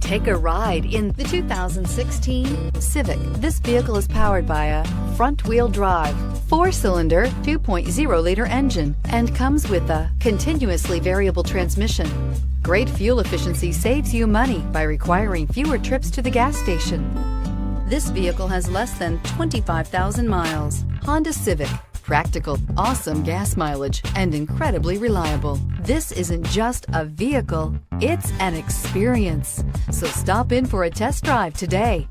Take a ride in the 2016 Civic. This vehicle is powered by a front-wheel drive, 4-cylinder, 2.0-liter engine, and comes with a continuously variable transmission. Great fuel efficiency saves you money by requiring fewer trips to the gas station. This vehicle has less than 25,000 miles. Honda Civic. Practical, awesome gas mileage, and incredibly reliable. This isn't just a vehicle, it's an experience. So stop in for a test drive today.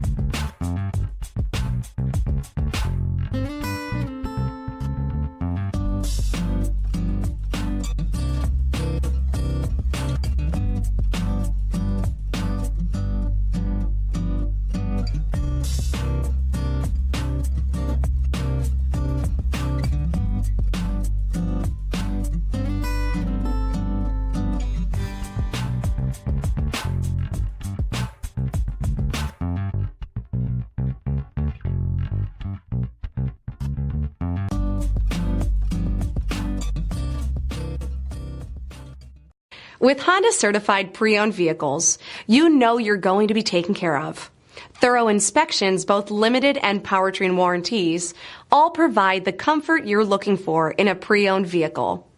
With Honda certified pre-owned vehicles, you know you're going to be taken care of. Thorough inspections, both limited and powertrain warranties, all provide the comfort you're looking for in a pre-owned vehicle.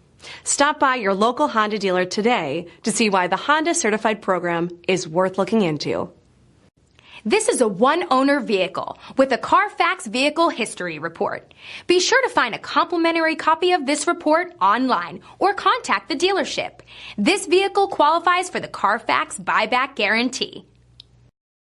Stop by your local Honda dealer today to see why the Honda certified program is worth looking into. This is a one-owner vehicle with a CARFAX Vehicle History Report. Be sure to find a complimentary copy of this report online or contact the dealership. This vehicle qualifies for the CARFAX Buyback Guarantee.